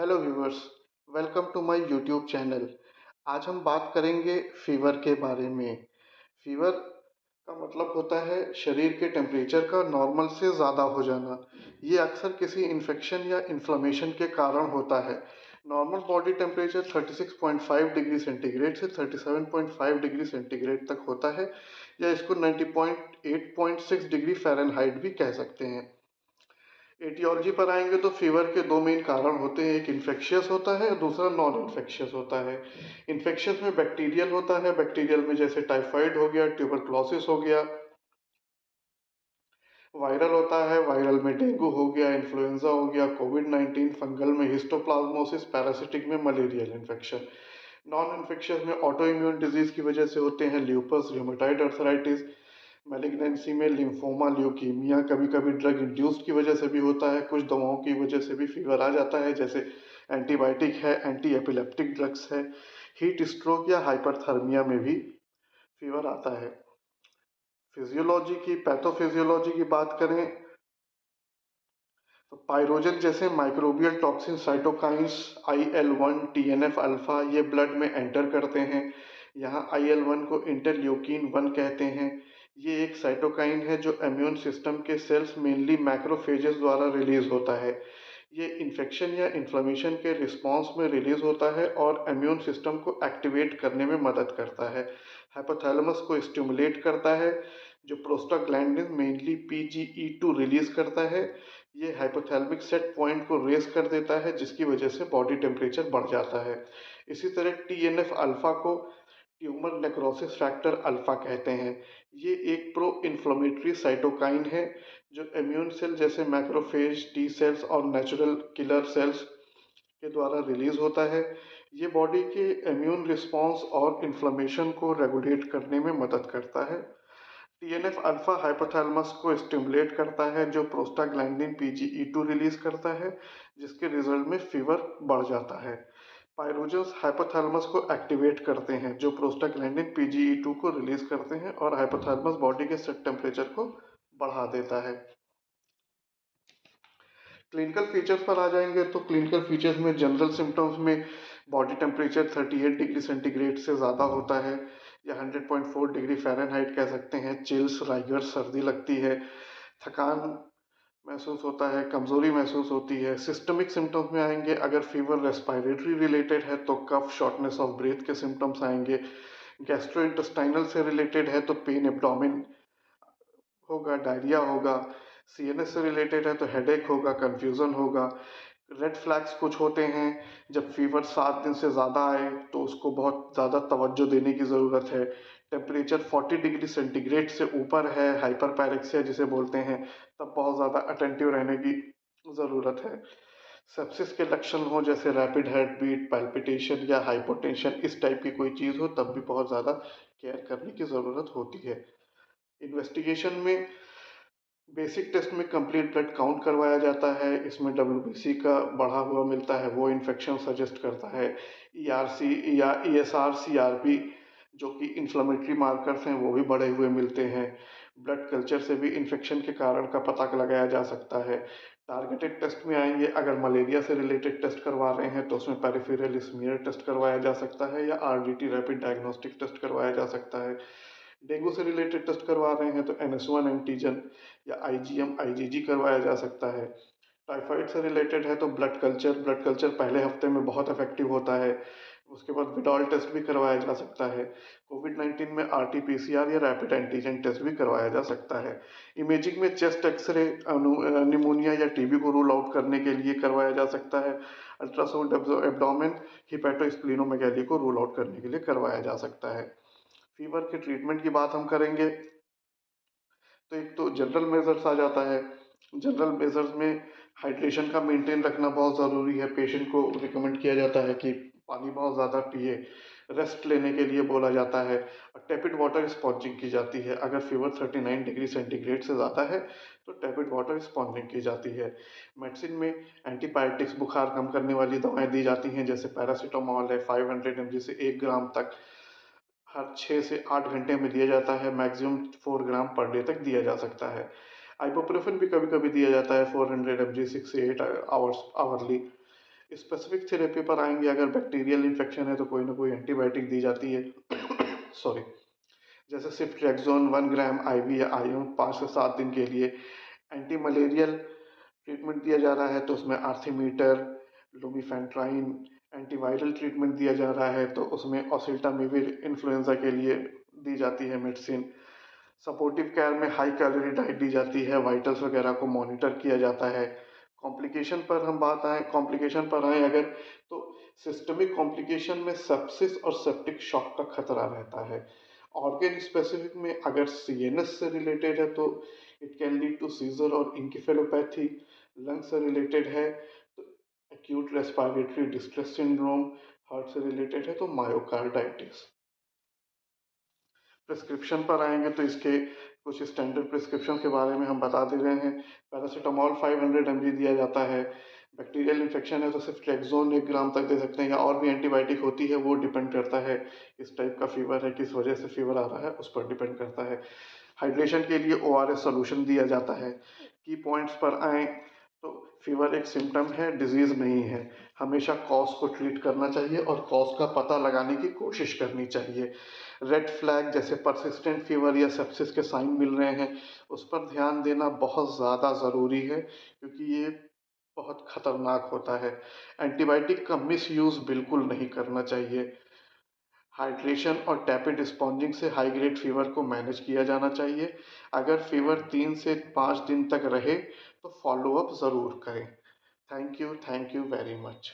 Hello viewers, welcome to my YouTube channel. आज हम बात करेंगे फीवर के बारे में। फीवर का मतलब होता है शरीर के टेम्परेचर का नॉर्मल से ज़्यादा हो जाना। ये अक्सर किसी इन्फेक्शन या इन्फ्लेमेशन के कारण होता है। Normal body temperature 36.5 degree centigrade से 37.5 डिग्री सेंटीग्रेड तक होता है, या इसको 90.8.6 डिग्री फ़ारेनहाइट भी कह सकते हैं। एटियोलॉजी पर आएंगे तो फीवर के दो मेन कारण होते हैं, एक इन्फेक्शियस होता है और दूसरा नॉन इन्फेक्शियस होता है। इन्फेक्शियस में बैक्टीरियल होता है, बैक्टीरियल में जैसे टाइफाइड हो गया, ट्यूबरक्लोसिस हो गया। वायरल होता है, वायरल में डेंगू हो गया, इन्फ्लुएंजा हो गया, कोविड-19। फंगल में हिस्टोप्लाज्मोसिस, पैरासिटिक में मलेरियल इन्फेक्शन। नॉन इन्फेक्शियस में ऑटो इम्यून डिजीज की वजह से होते हैं, ल्यूपस, रूमेटॉइड अर्थराइटिस। मैलिग्नेंसी में लिम्फोमा, ल्यूकीमिया। कभी कभी ड्रग इंड्यूस्ड की वजह से भी होता है, कुछ दवाओं की वजह से भी फीवर आ जाता है, जैसे एंटीबायोटिक है, एंटी एपिलेप्टिक ड्रग्स है। हीट स्ट्रोक या हाइपरथर्मिया में भी फीवर आता है। फिजियोलॉजी की पैथोफिजियोलॉजी की बात करें तो पायरोजन जैसे microbial toxin, cytokines, IL-1, TNF alpha, ये ब्लड में एंटर करते हैं। यहाँ IL-1 को इंटरल्यूकिन 1 कहते हैं। ये एक साइटोकाइन है जो इम्यून सिस्टम के सेल्स, मेनली मैक्रोफेजेस द्वारा रिलीज होता है। ये इन्फेक्शन या इन्फ्लेमेशन के रिस्पॉन्स में रिलीज होता है और इम्यून सिस्टम को एक्टिवेट करने में मदद करता है। हाइपोथैलेमस को स्टिमुलेट करता है, जो प्रोस्टाग्लैंडिन मेनली PGE2 रिलीज करता है। ये हाइपोथैलेमिक सेट पॉइंट को रेस कर देता है, जिसकी वजह से बॉडी टेम्परेचर बढ़ जाता है। इसी तरह TNF अल्फा को ट्यूमर नेक्रोसिस फैक्टर अल्फा कहते हैं। ये एक प्रो इन्फ्लेमेटरी साइटोकाइन है जो इम्यून सेल जैसे मैक्रोफेज, टी सेल्स और नेचुरल किलर सेल्स के द्वारा रिलीज होता है। ये बॉडी के इम्यून रिस्पॉन्स और इन्फ्लेमेशन को रेगुलेट करने में मदद करता है। TNF अल्फा हाइपोथैलेमस को स्टिमुलेट करता है, जो प्रोस्टाग्लैंडिन PGE2 रिलीज करता है, जिसके रिजल्ट में फीवर बढ़ जाता है। पायरोजन्स हाइपोथैलेमस को एक्टिवेट करते हैं, जो प्रोस्टाग्लैंडिन PGE2 को रिलीज करते हैं और हाइपोथैलेमस बॉडी के सेट टेम्परेचर को बढ़ा देता है। क्लिनिकल फीचर्स पर आ जाएंगे तो क्लिनिकल फीचर्स में जनरल सिम्टम्स में बॉडी टेम्परेचर 38 डिग्री सेंटीग्रेड से ज़्यादा होता है, या 100.4 डिग्री फ़ारेनहाइट कह सकते हैं। चिल्स, राइगर, सर्दी लगती है, थकान महसूस होता है, कमजोरी महसूस होती है। सिस्टमिक सिम्टम्स में आएंगे, अगर फीवर रेस्पिरेटरी रिलेटेड है तो कफ, शॉर्टनेस ऑफ ब्रेथ के सिम्टम्स आएंगे। गैस्ट्रोइंटेस्टाइनल से रिलेटेड है तो पेन एब्डोमेन होगा, डायरिया होगा। CNS से रिलेटेड है तो हेडेक होगा, कंफ्यूजन होगा। रेड फ्लैग्स कुछ होते हैं, जब फीवर 7 दिन से ज़्यादा आए तो उसको बहुत ज़्यादा तवज्जो देने की ज़रूरत है। टेम्परेचर 40 डिग्री सेंटीग्रेड से ऊपर है, हाइपरपैरेक्सिया जिसे बोलते हैं, तब बहुत ज़्यादा अटेंटिव रहने की ज़रूरत है। सेप्सिस के लक्षण हो, जैसे रैपिड हार्ट बीट, पैल्पिटेशन या हाइपोटेंशन, इस टाइप की कोई चीज़ हो, तब भी बहुत ज़्यादा केयर करने की ज़रूरत होती है। इन्वेस्टिगेशन में बेसिक टेस्ट में कंप्लीट ब्लड काउंट करवाया जाता है। इसमें WBC का बढ़ा हुआ मिलता है, वो इन्फेक्शन सजेस्ट करता है। ERC या ESR, CRP जो कि इन्फ्लेमेटरी मार्कर्स हैं, वो भी बढ़े हुए मिलते हैं। ब्लड कल्चर से भी इन्फेक्शन के कारण का पता लगाया जा सकता है। टारगेटेड टेस्ट में आएंगे, अगर मलेरिया से रिलेटेड टेस्ट करवा रहे हैं तो उसमें पेरिफेरल स्मीयर टेस्ट करवाया जा सकता है, या RDT रैपिड डायग्नोस्टिक टेस्ट करवाया जा सकता है। डेंगू से रिलेटेड टेस्ट करवा रहे हैं तो NS1 एंटीजन या IgM IgG करवाया जा सकता है। टाइफाइड से रिलेटेड है तो ब्लड कल्चर पहले हफ्ते में बहुत इफेक्टिव होता है। उसके बाद विडॉल टेस्ट भी करवाया जा सकता है। कोविड-19 में RT-PCR या रैपिड एंटीजन टेस्ट भी करवाया जा सकता है। इमेजिंग में चेस्ट एक्सरे, निमोनिया या TB को रूल आउट करने के लिए करवाया जा सकता है। अल्ट्रासाउंड एब्डोमेन, हिपैटोस्प्लीनोमेगैली को रूल आउट करने के लिए करवाया जा सकता है। फीवर के ट्रीटमेंट की बात हम करेंगे तो एक तो जनरल मेजर्स आ जाता है। जनरल मेजर्स में हाइड्रेशन का मेंटेन रखना बहुत ज़रूरी है। पेशेंट को रिकमेंड किया जाता है कि पानी बहुत ज़्यादा पिए। रेस्ट लेने के लिए बोला जाता है और टेपिड वाटर स्पॉन्जिंग की जाती है। अगर फीवर 39 डिग्री सेंटीग्रेड से ज़्यादा है तो टेपिड वाटर स्पॉन्जिंग की जाती है। मेडिसिन में एंटीबायोटिक्स, बुखार कम करने वाली दवाएं दी जाती हैं, जैसे पैरासीटामोल है, 500 mg से 1 ग्राम तक हर 6 से 8 घंटे में दिया जाता है। मैक्सिमम 4 ग्राम पर डे तक दिया जा सकता है। आइबुप्रोफेन भी कभी कभी दिया जाता है, 400 mg 6 से 8 आवर्स आवरली। स्पेसिफिक थेरेपी पर आएंगे, अगर बैक्टीरियल इन्फेक्शन है तो कोई ना कोई एंटीबायोटिक दी जाती है सॉरी, जैसे सिफ्ट्रेक्सोन 1 ग्राम आईवी या आईओ 5 से 7 दिन के लिए। एंटी मलेरियल ट्रीटमेंट दिया जा रहा है तो उसमें आर्थिमीटर, लुमिफेंट्राइन। एंटीवायरल ट्रीटमेंट दिया जा रहा है तो उसमें ओसेल्टामिविर इन्फ्लुएंजा के लिए दी जाती है मेडिसिन। सपोर्टिव केयर में हाई कैलोरी डाइट दी जाती है, वाइटल्स वगैरह को मॉनिटर किया जाता है। कॉम्प्लिकेशन पर आए अगर, तो सिस्टमिक कॉम्प्लिकेशन में सेप्सिस और सेप्टिक शॉक का खतरा रहता है। ऑर्गन स्पेसिफिक में अगर सीएनएस से रिलेटेड है तो it can lead to seizure और इंकेफेलोपैथी। लंग से रिलेटेड है तो acute respiratory distress syndrome. Heart से रिलेटेड है तो मायोकार्डाइटिस। प्रिस्क्रिप्शन पर आएंगे तो इसके कुछ स्टैंडर्ड प्रिस्क्रिप्शन के बारे में हम बता दे रहे हैं। पैरासीटामोल 500 mg दिया जाता है। बैक्टीरियल इन्फेक्शन है तो सिर्फ ट्रेक्सोन 1 ग्राम तक दे सकते हैं, या और भी एंटीबायोटिक होती है, वो डिपेंड करता है किस टाइप का फीवर है, किस वजह से फीवर आ रहा है, उस पर डिपेंड करता है। हाइड्रेशन के लिए ओआरएस सॉल्यूशन दिया जाता है। की पॉइंट्स पर आए तो फीवर एक सिम्टम है, डिजीज नहीं है। हमेशा कॉज को ट्रीट करना चाहिए और कॉज का पता लगाने की कोशिश करनी चाहिए। रेड फ्लैग जैसे परसिस्टेंट फीवर या सेप्सिस के साइन मिल रहे हैं, उस पर ध्यान देना बहुत ज़्यादा ज़रूरी है, क्योंकि ये बहुत खतरनाक होता है। एंटीबायोटिक का मिस यूज़ बिल्कुल नहीं करना चाहिए। हाइड्रेशन और टैपिड स्पॉन्जिंग से हाई ग्रेड फीवर को मैनेज किया जाना चाहिए। अगर फीवर 3 से 5 दिन तक रहे तो फॉलो अप ज़रूर करें। Thank you very much.